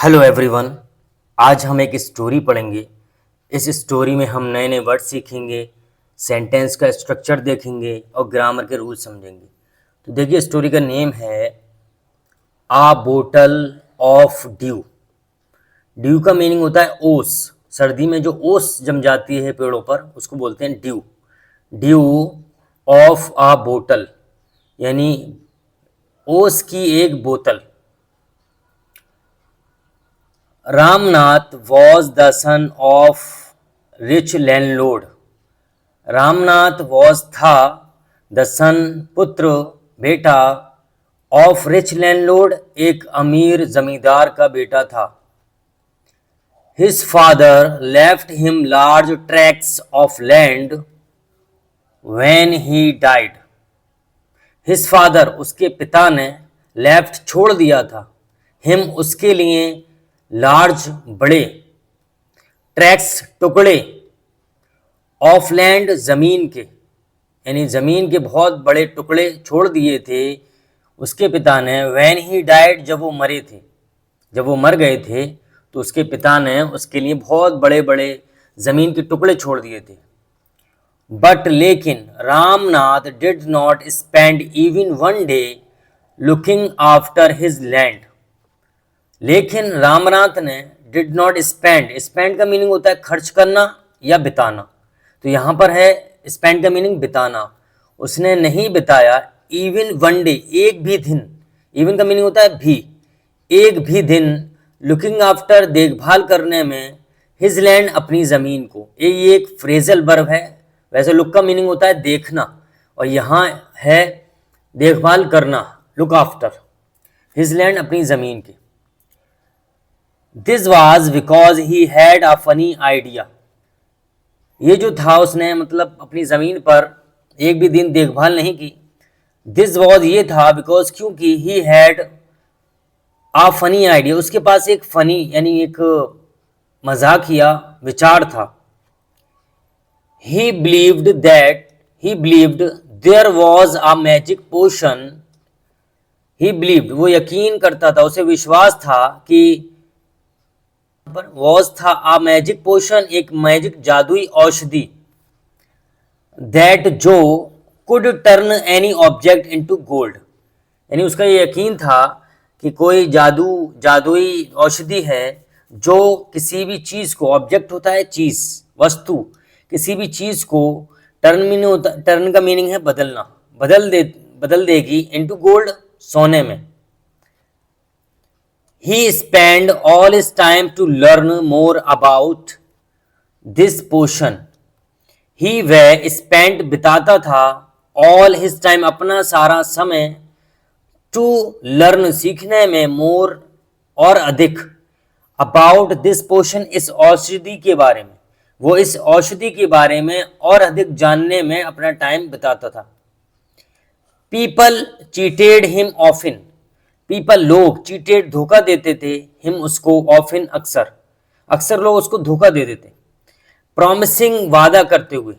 Hello everyone. आज हम एक स्टोरी पढ़ेंगे। इस स्टोरी में हम नए नए वर्ड सीखेंगे, सेंटेंस का स्ट्रक्चर देखेंगे और ग्रामर के रूल समझेंगे। तो देखिए, स्टोरी का नेम है आ बोटल ऑफ ड्यू। ड्यू का मीनिंग होता है ओस। सर्दी में जो ओस जम जाती है पेड़ों पर उसको बोलते हैं dew. Dew of a bottle यानी ओस की एक बोतल। Ramnath was the son of rich landlord. Ramnath was था द सन पुत्र, बेटा, ऑफ रिच लैंडलॉर्ड एक अमीर जमींदार का बेटा था। His father left him large tracts of land when he died. His father उसके पिता ने लेफ्ट छोड़ दिया था, हिम उसके लिए, लार्ज बड़े, ट्रैक्स टुकड़े, ऑफ लैंड जमीन के, यानी जमीन के बहुत बड़े टुकड़े छोड़ दिए थे उसके पिता ने। व्हेन ही डाइड जब वो मरे थे, जब वो मर गए थे तो उसके पिता ने उसके लिए बहुत बड़े बड़े जमीन के टुकड़े छोड़ दिए थे। बट लेकिन Ramnath did not spend even one day looking after his land. लेकिन रामनाथ ने डिड नॉट स्पेंड, स्पेंड का मीनिंग होता है खर्च करना या बिताना, तो यहाँ पर है स्पेंड का मीनिंग बिताना। उसने नहीं बिताया इवन वन डे, एक भी दिन, इवन का मीनिंग होता है भी, एक भी दिन, लुकिंग आफ्टर देखभाल करने में, हिज लैंड अपनी ज़मीन को। ये एक फ्रेजल वर्ब है। वैसे लुक का मीनिंग होता है देखना और यहाँ है देखभाल करना, लुक आफ्टर, हिज लैंड अपनी ज़मीन की। This was because he had a funny idea. ये जो था उसने मतलब अपनी ज़मीन पर एक भी दिन देखभाल नहीं की। दिस वॉज ये था बिकॉज क्योंकि he had a funny idea, उसके पास एक फनी यानी एक मजाकिया विचार था। He believed there was a magic potion. He believed वो यकीन करता था, उसे विश्वास था कि वॉज था अ मैजिक पोशन एक मैजिक जादुई औषधि, दैट जो could turn any object into gold. यानी उसका ये यकीन था कि कोई जादुई औषधि है जो किसी भी चीज़ को, ऑब्जेक्ट होता है चीज़, वस्तु, किसी भी चीज़ को टर्न का मीनिंग है बदलना, बदल देगी इनटू गोल्ड, सोने में। He spent all his time to learn more about this potion. He वह spent बिताता था all his time अपना सारा समय to learn सीखने में, more और अधिक, about this potion इस औषधि के बारे में, वो इस औषधि के बारे में और अधिक जानने में अपना टाइम बिताता था। People cheated him often. People लोग, चीटेड धोखा देते थे, हिम उसको, ऑफिन अक्सर, अक्सर लोग उसको धोखा दे देते। प्रॉमिसिंग वादा करते हुए,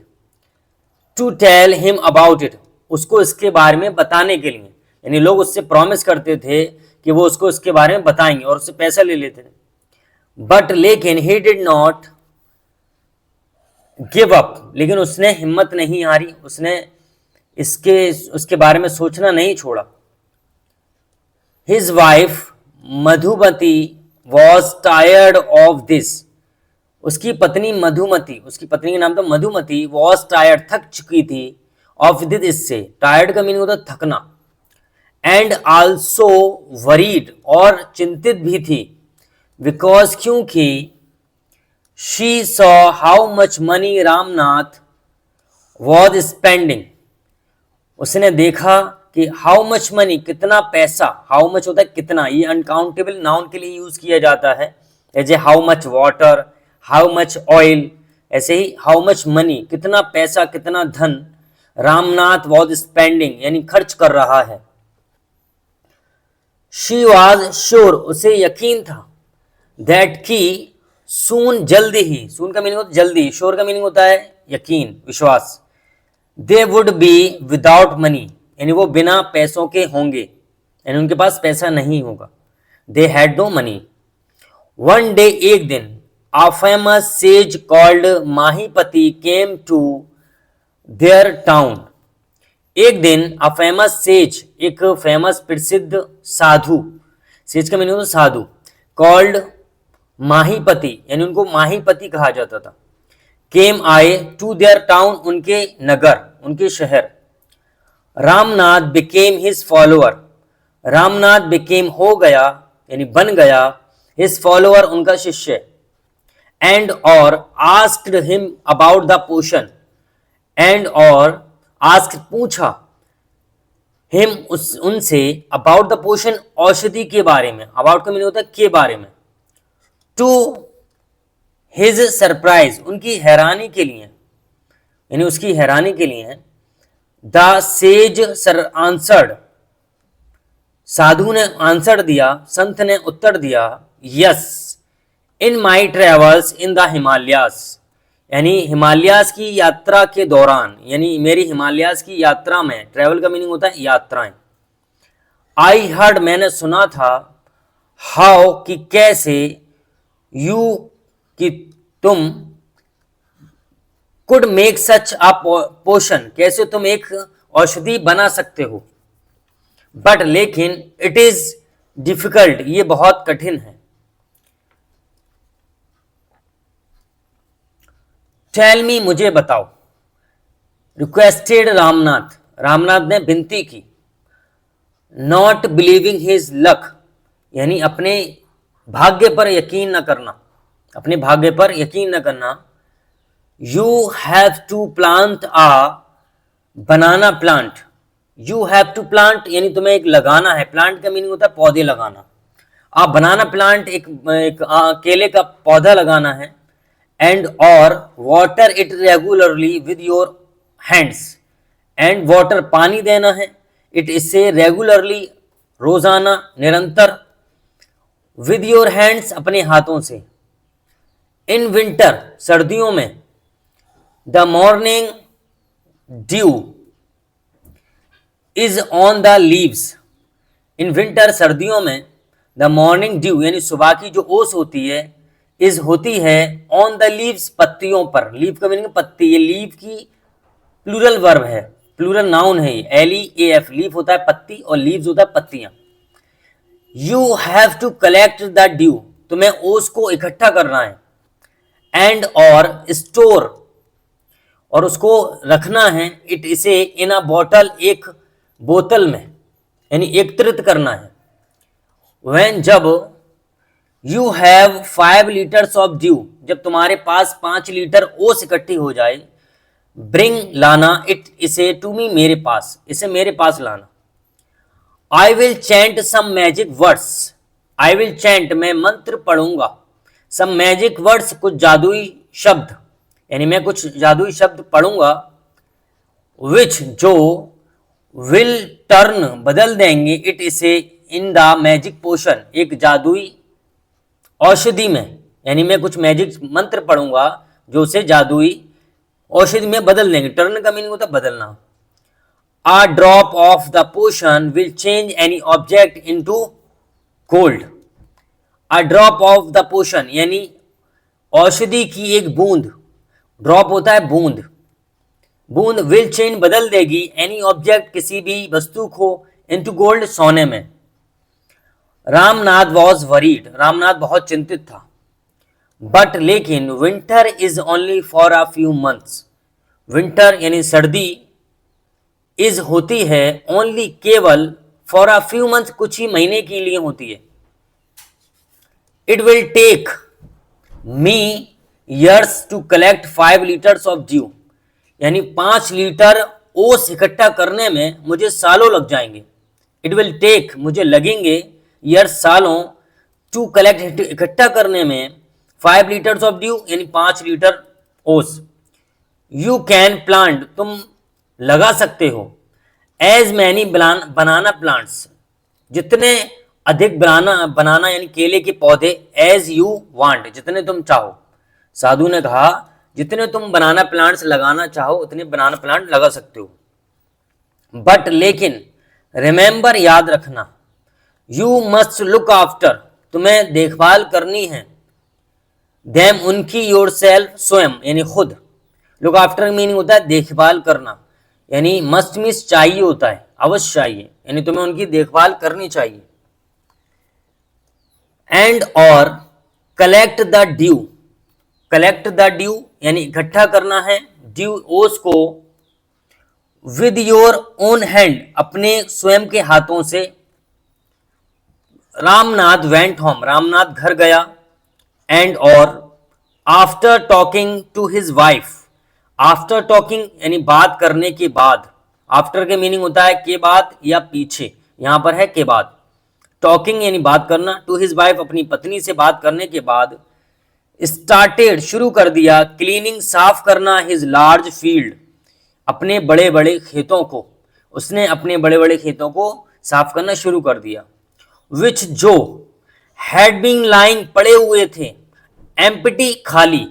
to tell him about it उसको इसके बारे में बताने के लिए, यानी लोग उससे प्रॉमिस करते थे कि वो उसको इसके बारे में बताएंगे और उससे पैसा ले लेते थे। बट लेकिन he did not give up, लेकिन उसने हिम्मत नहीं हारी, उसने उसके बारे में सोचना नहीं छोड़ा। His wife Madhumati was tired of this. उसकी पत्नी मधुमती, उसकी पत्नी का नाम था मधुमती, was tired थक चुकी थी, of this इससे, tired का मीनिंग होता है थकना, and also worried और चिंतित भी थी, because क्योंकि she saw how much money Ramnath was spending, उसने देखा कि हाउ मच मनी कितना पैसा, हाउ मच होता है कितना, ये अनकाउंटेबल नाउन के लिए यूज किया जाता है, जैसे how much water, how much oil, ऐसे ही हाउ मच मनी कितना पैसा, कितना धन रामनाथ वॉज स्पेंडिंग यानी खर्च कर रहा है। शी वॉज श्योर उसे यकीन था, दैट की सून जल्दी ही, सून का मीनिंग होता है जल्दी, श्योर का मीनिंग होता है यकीन, विश्वास। They would be without money यानी वो बिना पैसों के होंगे, यानी उनके पास पैसा नहीं होगा। They had no money. One day, एक दिन, a famous sage called माहीपति came to their town. एक दिन a famous sage, एक फेमस प्रसिद्ध साधु, सेज का मीनिंग होता साधु, called माहीपति यानी उनको माहीपति कहा जाता था, came आए, to their town उनके नगर, उनके शहर. Ramnath became his follower. Ramnath became हो गया यानी बन गया, his follower उनका शिष्य, and और asked him about the potion, and और asked पूछा, him उनसे about the potion औषधि के बारे में, about का मीनिंग होता है के बारे में, to his surprise उनकी हैरानी के लिए यानी उसकी हैरानी के लिए, the sage answered साधु ने आंसर दिया, संत ने उत्तर दिया, yes in my travels in the Himalayas यानी हिमालयास की यात्रा के दौरान, यानी मेरी हिमालयास की यात्रा में, ट्रेवल का मीनिंग होता है यात्राएं. आई हर्ड मैंने सुना था, हाउ कि कैसे, यू कि तुम, कुड मेक सच अ पोशन कैसे तुम एक औषधि बना सकते हो, बट लेकिन इट इज डिफिकल्ट ये बहुत कठिन है. टेल मी मुझे बताओ, रिक्वेस्टेड रामनाथ, रामनाथ ने विनती की, नॉट बिलीविंग हिज लक यानी अपने भाग्य पर यकीन न करना, अपने भाग्य पर यकीन न करना. You have to plant a banana plant, you have to plant यानी तुम्हें एक लगाना है, प्लांट का मीनिंग होता है पौधे लगाना, आप बनाना प्लांट एक केले का पौधा लगाना है, एंड और water it regularly with your hands, and water पानी देना है, इट इससे रेगुलरली रोजाना निरंतर, विद योर हैंड्स अपने हाथों से. इन विंटर सर्दियों में, the morning due is on the leaves, in winter सर्दियों में, द मॉर्निंग ड्यू यानी सुबह की जो ओस होती है, इज होती है ऑन द लीव्स पत्तियों पर, लीव का मीनिंग पत्ती, ये लीव की प्लूरल वर्ब है, प्लूरल नाउन है ये, LEAF, लीव होता है पत्ती और लीव्स होता है पत्तियां. You have to collect the dew तुम्हें ओस को इकट्ठा करना है, एंड और स्टोर और उसको रखना है, इट इसे इन अ बॉटल एक बोतल में यानी एकत्रित करना है. व्हेन जब, you have 5 litres of due जब तुम्हारे पास 5 लीटर ओस इकट्ठी हो जाए, ब्रिंग लाना इट इसे टू मी मेरे पास, इसे मेरे पास लाना. I will chant some magic words, I will chant मैं मंत्र पढ़ूंगा, सम मैजिक वर्ड्स कुछ जादुई शब्द यानी मैं कुछ जादुई शब्द पढ़ूंगा, विच जो, विल टर्न बदल देंगे, इट इसे इन द मैजिक पोशन एक जादुई औषधि में, यानी मैं कुछ मैजिक मंत्र पढ़ूंगा जो उसे जादुई औषधि में बदल देंगे. टर्न का मीनिंग होता है बदलना. A drop of the potion will change any object into gold. A drop of the potion यानी औषधि की एक बूंद, ड्रॉप होता है बूंद, बूंद विल चेंज बदल देगी, एनी ऑब्जेक्ट किसी भी वस्तु को, इनटू गोल्ड सोने में. रामनाथ वॉज वरीड रामनाथ बहुत चिंतित था, बट लेकिन winter is only for a few months, winter यानी सर्दी, इज होती है ओनली केवल, फॉर अ फ्यू मंथ्स कुछ ही महीने के लिए होती है. It will take me years to collect 5 litres of dew यानी 5 लीटर ओस इकट्ठा करने में मुझे सालों लग जाएंगे. इट विल टेक मुझे लगेंगे, ईयर्स सालों, टू कलेक्ट इकट्ठा करने में, 5 लीटर्स ऑफ ड्यू यानी 5 लीटर ओस. यू कैन प्लांट तुम लगा सकते हो, एज मैनी बनाना प्लांट्स जितने अधिक बनाना यानी केले के पौधे, एज यू वांट जितने तुम चाहो. साधु ने कहा जितने तुम बनाना प्लांट्स लगाना चाहो उतने बनाना प्लांट लगा सकते हो, बट लेकिन, रिमेंबर याद रखना, यू मस्ट लुक आफ्टर तुम्हें देखभाल करनी है। देम उनकी, योर सेल्फ स्वयं यानी खुद। लुक आफ्टर मीनिंग होता है देखभाल करना, यानी मस्ट मीन्स चाहिए होता है, अवश्य चाहिए, यानी तुम्हें उनकी देखभाल करनी चाहिए। एंड और collect the due, collect the due यानी इकट्ठा करना है, ड्यू ओस को, विद योर ओन हैंड अपने स्वयं के हाथों से। रामनाथ वेंट होम, रामनाथ घर गया। एंड और after talking to his wife, after talking यानी बात करने के बाद, आफ्टर के मीनिंग होता है के बाद या पीछे, यहां पर है के बाद। टॉकिंग यानी बात करना, टू हिज वाइफ अपनी पत्नी से बात करने के बाद, स्टार्टेड शुरू कर दिया, क्लीनिंग साफ करना, हिज लार्ज फील्ड अपने बड़े बड़े खेतों को, उसने अपने बड़े बड़े खेतों को साफ करना शुरू कर दिया। विच जो, हैड बीन लाइंग पड़े हुए थे, एम्प्टी खाली,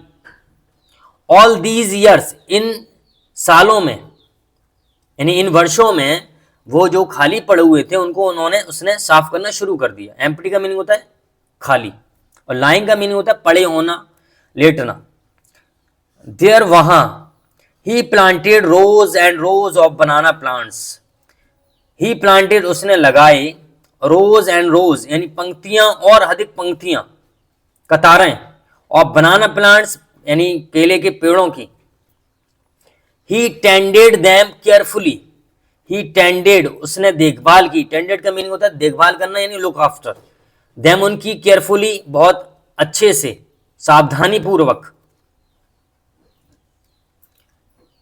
ऑल दीज ईयर्स इन सालों में, यानी इन वर्षों में वो जो खाली पड़े हुए थे उनको उसने साफ करना शुरू कर दिया। एम्प्टी का मीनिंग होता है खाली, और लाइंग का मीनिंग होता है पड़े होना, लेटना। देयर वहां, he planted rose and rose of banana plants, he planted उसने लगाए, रोज एंड रोज यानी पंक्तियां और अधिक पंक्तियां, कतारें, और बनाना प्लांट्स यानी केले के पेड़ों की। ही टेंडेड देम केयरफुली, ही टेंडेड उसने देखभाल की, टेंडेड का मीनिंग होता है देखभाल करना यानी लुक आफ्टर, देम उनकी, केयरफुली बहुत अच्छे से, सावधानी पूर्वक।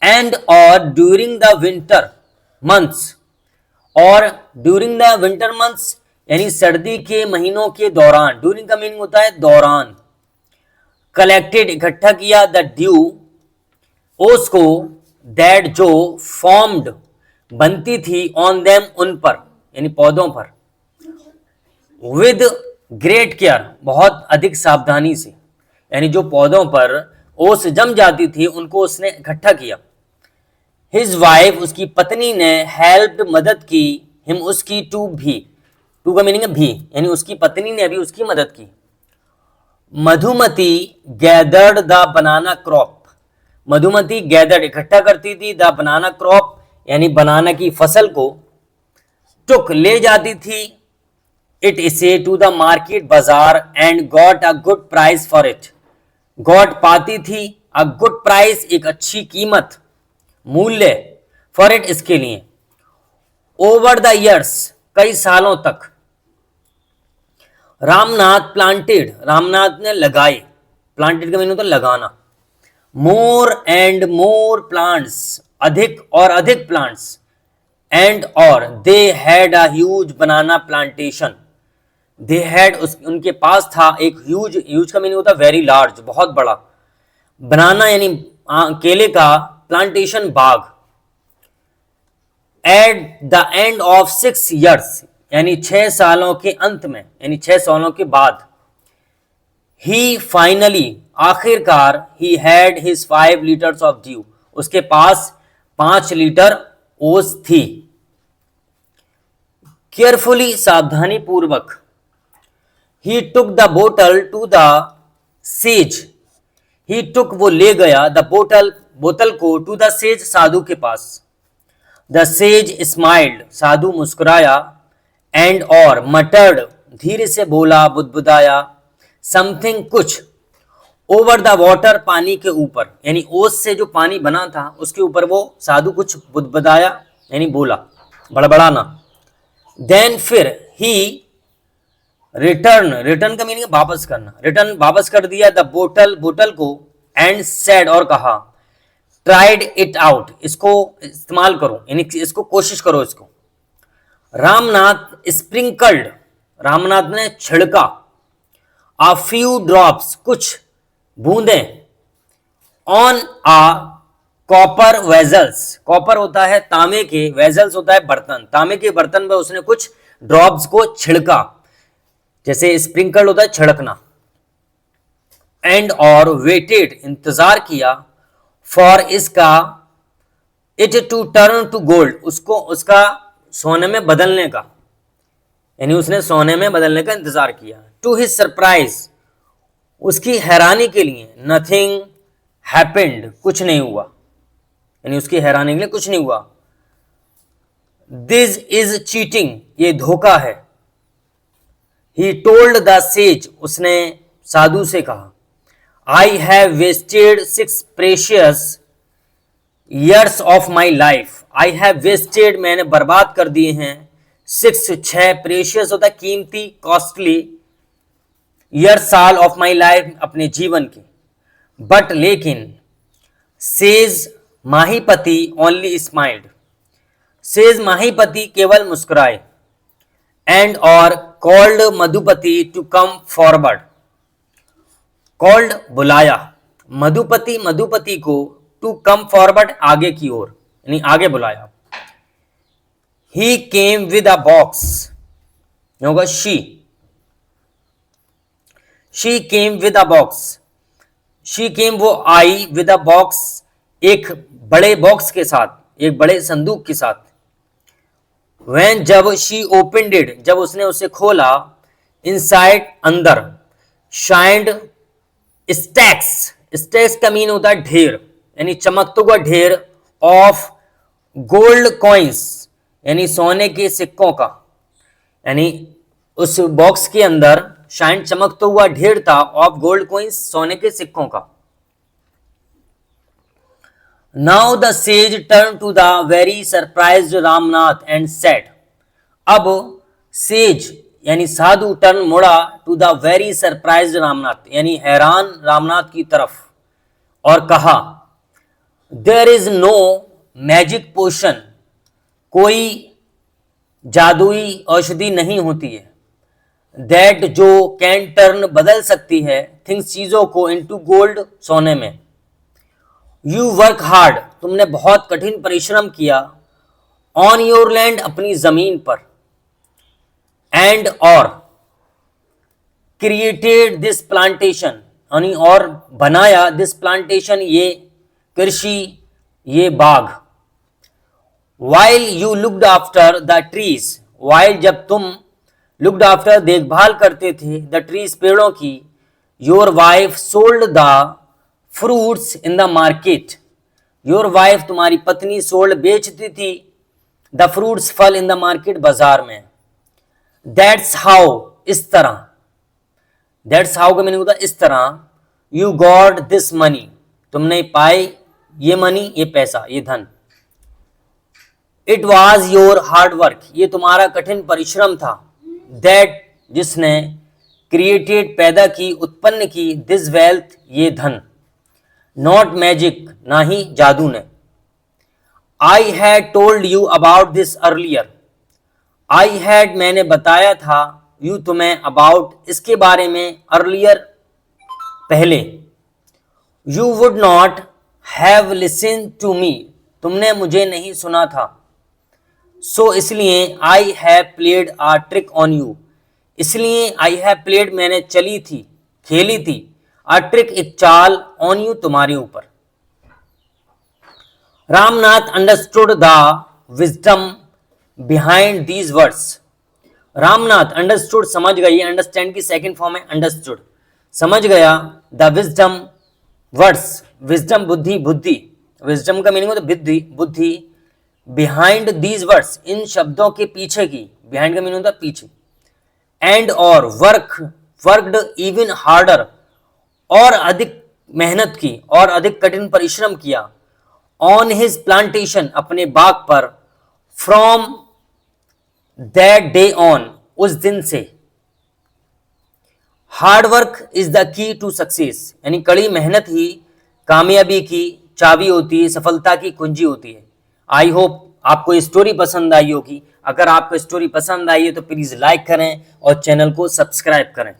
एंड और ड्यूरिंग द विंटर मंथ्स, और ड्यूरिंग द विंटर मंथ्स यानी सर्दी के महीनों के दौरान, ड्यूरिंग का मीनिंग होता है दौरान। कलेक्टेड इकट्ठा किया, द ड्यू ओस को, दैट जो, फॉर्म्ड बनती थी, ऑन देम उन पर यानी पौधों पर, विद ग्रेट केयर बहुत अधिक सावधानी से, यानी जो पौधों पर ओस जम जाती थी उनको उसने इकट्ठा किया। हिज वाइफ उसकी पत्नी ने, हेल्प्ड मदद की, हिम उसकी, टू भी, टू का मीनिंग है भी, यानी उसकी पत्नी ने भी उसकी मदद की। Madhumati gathered the banana crop, Madhumati gathered इकट्ठा करती थी, द बनाना क्रॉप यानी बनाना की फसल को, टुक ले जाती थी, इट इसे, टू द मार्केट बाजार, and got a good price for it, got पाती थी, अ गुड प्राइस एक अच्छी कीमत, मूल्य, फॉर इट इसके लिए। ओवर द ईयर्स कई सालों तक। रामनाथ प्लांटेड, रामनाथ ने लगाए, प्लांटेड का मीनिंग होता है लगाना। मोर एंड मोर प्लांट्स अधिक और अधिक प्लांट्स, एंड और they had a huge banana plantation, they had उनके पास था एक ह्यूज, ह्यूज का मीनिंग होता है वेरी लार्ज बहुत बड़ा, बनाना यानी केले का, plantation Bagh. At the end of 6 years यानी 6 सालों के अंत में, यानी 6 सालों के बाद। ही फाइनली आखिरकार, he had his 5 liters of dew, उसके पास 5 लीटर ओस थी। केयरफुली सावधानी पूर्वक। He took the bottle to the sage, he took वो ले गया, द बोटल बोतल को, टू द सेज साधु के पास। द सेज स्माइल्ड साधु मुस्कुराया, एंड और मटर्ड धीरे से बोला, बुदबुदाया, समथिंग कुछ, ओवर द वाटर पानी के ऊपर, यानी ओस से जो पानी बना था उसके ऊपर वो साधु कुछ बुदबुदाया यानी बोला, बड़बड़ाना। देन फिर ही रिटर्न, रिटर्न का मीनिंग वापस करना, रिटर्न वापस कर दिया, द बोतल बोतल को, एंड सेड और कहा, ट्राइड इट आउट इसको इस्तेमाल करो यानी इसको कोशिश करो इसको। रामनाथ स्प्रिंकल्ड, रामनाथ ने छिड़का, आ फ्यू ड्रॉप्स कुछ बूंदें, on a copper vessels, copper होता है तांबे के, वेजल्स होता है बर्तन, तांबे के बर्तन में उसने कुछ ड्रॉप्स को छिड़का, जैसे स्प्रिंकल होता है छिड़कना। एंड और वेटेड इंतजार किया, फॉर इसका, it to turn to gold उसको उसका सोने में बदलने का, यानी उसने सोने में बदलने का इंतजार किया। टू हिज सरप्राइज, उसकी हैरानी के लिए, नथिंग हैपेंड, कुछ नहीं हुआ, यानी उसकी हैरानी के लिए कुछ नहीं हुआ। दिस इज चीटिंग, ये धोखा है। ही टोल्ड द सेज, उसने साधु से कहा। I have wasted 6 precious years of my life, I have wasted, मैंने बर्बाद कर दिए हैं, 6 प्रेशियस होता है कीमती, कॉस्टली, ईयर साल ऑफ माई लाइफ, अपने जीवन के। बट लेकिन, sage Mahipati only smiled, sage Mahipati केवल मुस्कुराए, एंड और called Madhupati to come forward, called बुलाया, मधुपति मधुपति को, टू कम फॉरवर्ड आगे की ओर, यानी आगे बुलाया। ही केम विद अ बॉक्स, होगा she came with a box, she came वो आई, विद अ बॉक्स एक बड़े बॉक्स के साथ, एक बड़े संदूक के साथ। When जब शी ओपनड इट, जब उसने उसे खोला, इनसाइड अंदर, शाइंड स्टैक्स, स्टैक्स का मीन होता है ढेर, यानी चमकता हुआ ढेर, ऑफ गोल्ड कॉइन्स, यानी सोने के सिक्कों का, यानी उस बॉक्स के अंदर शाइंड चमकता हुआ ढेर था, ऑफ गोल्ड कॉइन्स, सोने के सिक्कों का। Now the sage turn to the very surprised Ramnath and said, अब सेज यानी साधु टर्न मुड़ा, to the very surprised Ramnath, यानी हैरान रामनाथ की तरफ, और कहा, there is no magic potion, कोई जादुई औषधि नहीं होती है, दैट जो कैन टर्न बदल सकती है, थिंग्स चीजों को, इनटू गोल्ड सोने में। यू वर्क हार्ड, तुमने बहुत कठिन परिश्रम किया, ऑन योर लैंड, अपनी जमीन पर, एंड और क्रिएटेड दिस प्लांटेशन, यानी और बनाया, दिस प्लांटेशन, ये कृषि, ये बाग। While you looked after the trees, while जब तुम, लुक्ड आफ्टर देखभाल करते थे, द ट्रीज पेड़ों की, your wife sold the fruits in the market, your wife तुम्हारी पत्नी, सोल्ड बेचती थी, द फ्रूट्स फल, इन द मार्केट बाजार में। दैट्स हाउ, इस तरह, दैट्स हाउ का मीनिंग होता है इस तरह, यू गॉट दिस मनी, तुमने पाए ये मनी, ये पैसा, ये धन। It was your hard work, ये तुम्हारा कठिन परिश्रम था, दैट जिसने, क्रिएटेड पैदा की, उत्पन्न की, दिस वेल्थ, ये धन, नॉट मैजिक, ना ही जादू ने। I had told you about this earlier, I had मैंने बताया था, यू तुम्हें, अबाउट इसके बारे में, अर्लियर पहले, you would not have listen to me, तुमने मुझे नहीं सुना था, सो इसलिए, I have played a trick on you, इसलिए आई हैव प्लेड मैंने चली थी, खेली थी, आ ट्रिक एक चाल, ऑन यू तुम्हारे ऊपर। Ramnath understood the wisdom behind these words, Ramnath understood समझ गया, ये अंडरस्टैंड की सेकंड फॉर्म है अंडरस्टूड, समझ गया, द विजडम वर्ड्स, विजडम बुद्धि, बुद्धि, विजडम का मीनिंग होता है बुद्धि, बुद्धि, बिहाइंड दीज वर्ड्स, इन शब्दों के पीछे की, बिहाइंड का मीनिंग होता है पीछे, एंड और वर्कड इवन हार्डर, और अधिक मेहनत की, और अधिक कठिन परिश्रम किया, ऑन हिज प्लांटेशन, अपने बाग पर, फ्रॉम दैट डे ऑन, उस दिन से। Hard work is the key to success, यानी कड़ी मेहनत ही कामयाबी की चाबी होती है, सफलता की कुंजी होती है। आई होप आपको ये स्टोरी पसंद आई होगी। अगर आपको स्टोरी पसंद आई है तो प्लीज लाइक करें और चैनल को सब्सक्राइब करें।